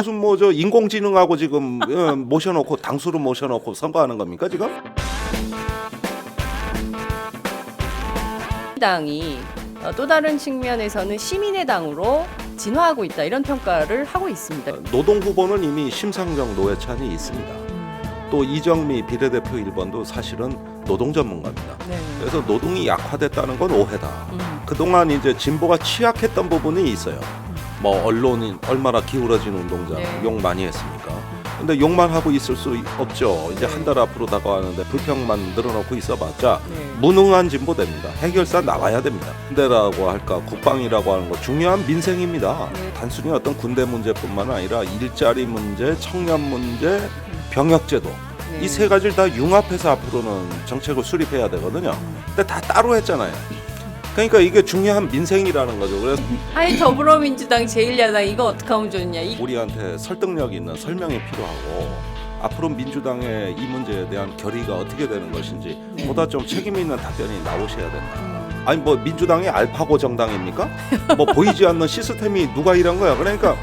무슨 뭐 저 인공지능하고 지금 모셔놓고 당수로 모셔놓고 선거하는 겁니까 지금? 당이 또 다른 측면에서는 시민의 당으로 진화하고 있다 이런 평가를 하고 있습니다. 노동 후보는 이미 심상정 노회찬이 있습니다. 또 이정미 비례대표 1번도 사실은 노동 전문가입니다. 네. 그래서 노동이 약화됐다는 건 오해다. 그동안 이제 진보가 취약했던 부분이 있어요. 뭐 언론이 얼마나 기울어진 운동장 네. 욕 많이 했습니까? 근데 욕만 하고 있을 수 없죠. 이제 네. 한 달 앞으로 다가가는데 불평만 늘어놓고 있어봤자 네. 무능한 진보됩니다. 해결사 나와야 됩니다. 군대라고 할까 국방이라고 하는 거 중요한 민생입니다. 네. 단순히 어떤 군대 문제뿐만 아니라 일자리 문제, 청년 문제, 병역제도 네. 이 세 가지를 다 융합해서 앞으로는 정책을 수립해야 되거든요. 근데 다 따로 했잖아요. 그러니까 이게 중요한 민생이라는 거죠. 그래서 아니 더불어민주당 제1야당 이거 어떻게 하면 좋냐. 우리한테 설득력 있는 설명이 필요하고 앞으로 민주당의 이 문제에 대한 결의가 어떻게 되는 것인지 네. 보다 좀 책임 있는 답변이 나오셔야 된다. 아니 뭐 민주당이 알파고 정당입니까? 뭐 보이지 않는 시스템이 누가 이런 거야? 그러니까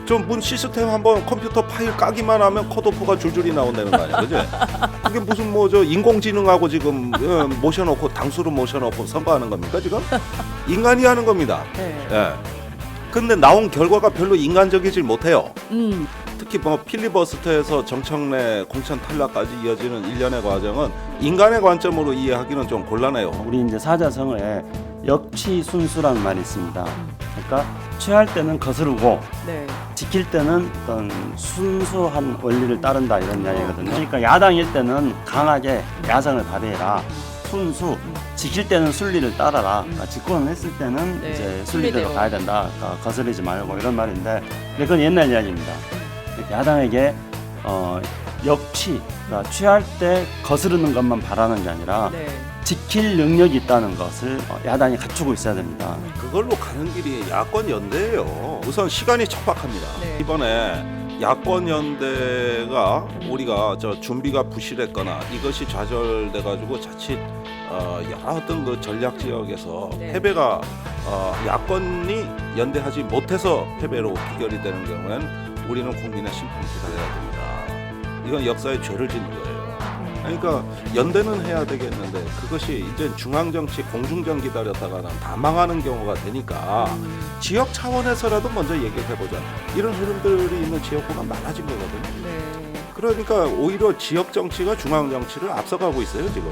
좀 문 시스템 한번 컴퓨터 파일 까기만 하면 컷오프가 줄줄이 나온다는 거 아니야, 그지? 그게 무슨 뭐 저 인공지능하고 지금 모셔놓고 당수로 모셔놓고 선거하는 겁니까 지금? 인간이 하는 겁니다. 네. 예. 근데 나온 결과가 별로 인간적이질 못해요. 특히 뭐 필리버스터에서 정청래 공천 탈락까지 이어지는 일련의 과정은 인간의 관점으로 이해하기는 좀 곤란해요. 우리 이제 사자성어에 역치 순수라는 말이 있습니다. 그러니까 취할 때는 거스르고 네. 지킬 때는 어떤 순수한 원리를 따른다 이런 이야기거든요. 그러니까 야당일 때는 강하게 야성을 발휘해라. 순수. 지킬 때는 순리를 따라라. 그러니까 집권을 했을 때는 네, 이제 순리대로 순리대로. 가야 된다. 그러니까 거스르지 말고 이런 말인데 그건 옛날 이야기입니다. 야당에게 역치, 그러니까 취할 때 거스르는 것만 바라는 게 아니라 네. 지킬 능력이 있다는 것을 야당이 갖추고 있어야 됩니다. 그걸로 가는 길이 야권 연대예요. 우선 시간이 척박합니다. 네. 이번에 야권 연대가 우리가 저 준비가 부실했거나 이것이 좌절돼 가지고 자칫 여러 어떤 그 전략 지역에서 네. 패배가 야권이 연대하지 못해서 패배로 귀결이 되는 경우에는 우리는 국민의 심판을 기다려야 됩니다. 이건 역사의 죄를 짓는 거예요. 그러니까 연대는 해야 되겠는데 그것이 이제 중앙정치 공중전 기다렸다가는 다 망하는 경우가 되니까 지역 차원에서라도 먼저 얘기를 해보자. 이런 흐름들이 있는 지역구가 많아진 거거든요. 네. 그러니까 오히려 지역 정치가 중앙 정치를 앞서가고 있어요 지금.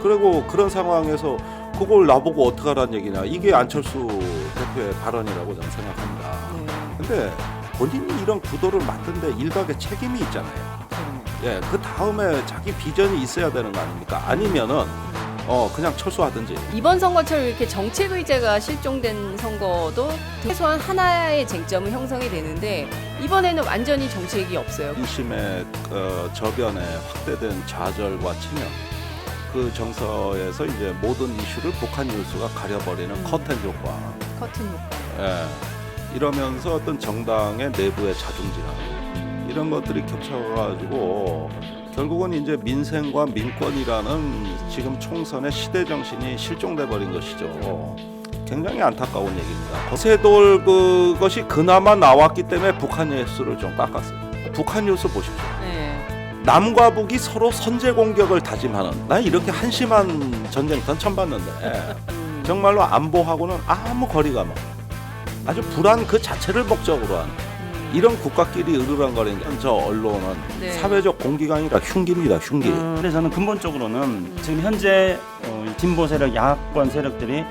그리고 그런 상황에서 그걸 나보고 어떡하라는 얘기냐. 이게 안철수 대표의 발언이라고 저는 생각합니다. 네. 근데 본인이 이런 구도를 만든데 일각의 책임이 있잖아요. 예, 그 다음에 자기 비전이 있어야 되는 거 아닙니까? 아니면은 그냥 철수하든지. 이번 선거처럼 이렇게 정책 의제가 실종된 선거도 최소한 하나의 쟁점은 형성이 되는데 이번에는 완전히 정책이 없어요. 민심의 저변에 확대된 좌절과 체면, 그 정서에서 이제 모든 이슈를 북한 뉴스가 가려버리는 커튼 효과. 커튼 효과. 예, 이러면서 어떤 정당의 내부의 자중질환 이런 것들이 겹쳐가지고 결국은 이제 민생과 민권이라는 지금 총선의 시대 정신이 실종돼 버린 것이죠. 굉장히 안타까운 얘기입니다. 거세돌 그것이 그나마 나왔기 때문에 북한 뉴스를 좀 깎았어요. 북한 뉴스 보십시오. 네. 남과 북이 서로 선제 공격을 다짐하는, 난 이렇게 한심한 전쟁터는 처음 봤는데 정말로 안보하고는 아무 거리가 멀어. 아주 불안 그 자체를 목적으로 하는 이런 국가끼리 으르렁거리는 저 언론은 네. 사회적 공기가 아니라 흉기입니다. 흉기. 그래서 저는 근본적으로는 지금 현재 진보 세력, 야권 세력들이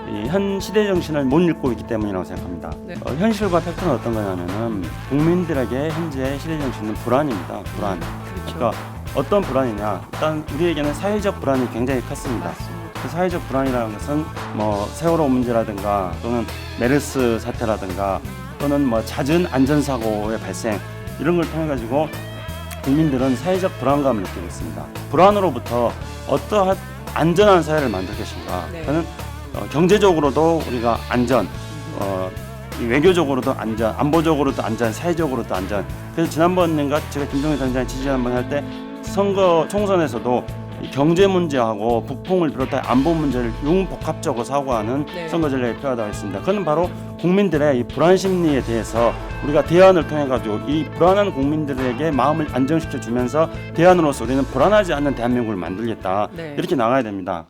이 현 시대 정신을 못 읽고 있기 때문이라고 생각합니다. 네. 현실과 팩트는 어떤 거냐면은 국민들에게 현재 시대 정신은 불안입니다. 불안. 그렇죠. 그러니까 어떤 불안이냐? 일단 우리에게는 사회적 불안이 굉장히 컸습니다. 맞습니다. 그 사회적 불안이라는 것은 뭐 세월호 문제라든가 또는 메르스 사태라든가 또는 뭐 잦은 안전사고의 발생 이런 걸 통해 가지고 국민들은 사회적 불안감을 느끼고 있습니다. 불안으로부터 어떠한 안전한 사회를 만들 것인가? 네. 저는 경제적으로도 우리가 안전, 이 외교적으로도 안전, 안보적으로도 안전, 사회적으로도 안전. 그래서 지난번인가 제가 김종인 단장이 지지 한번 할 때 선거 총선에서도 이 경제 문제하고 북풍을 비롯한 안보 문제를 융복합적으로 사고하는 네. 선거 전략이 필요하다고 했습니다. 그는 바로 국민들의 이 불안 심리에 대해서 우리가 대안을 통해 가지고 이 불안한 국민들에게 마음을 안정시켜 주면서 대안으로서 우리는 불안하지 않는 대한민국을 만들겠다. 네. 이렇게 나가야 됩니다.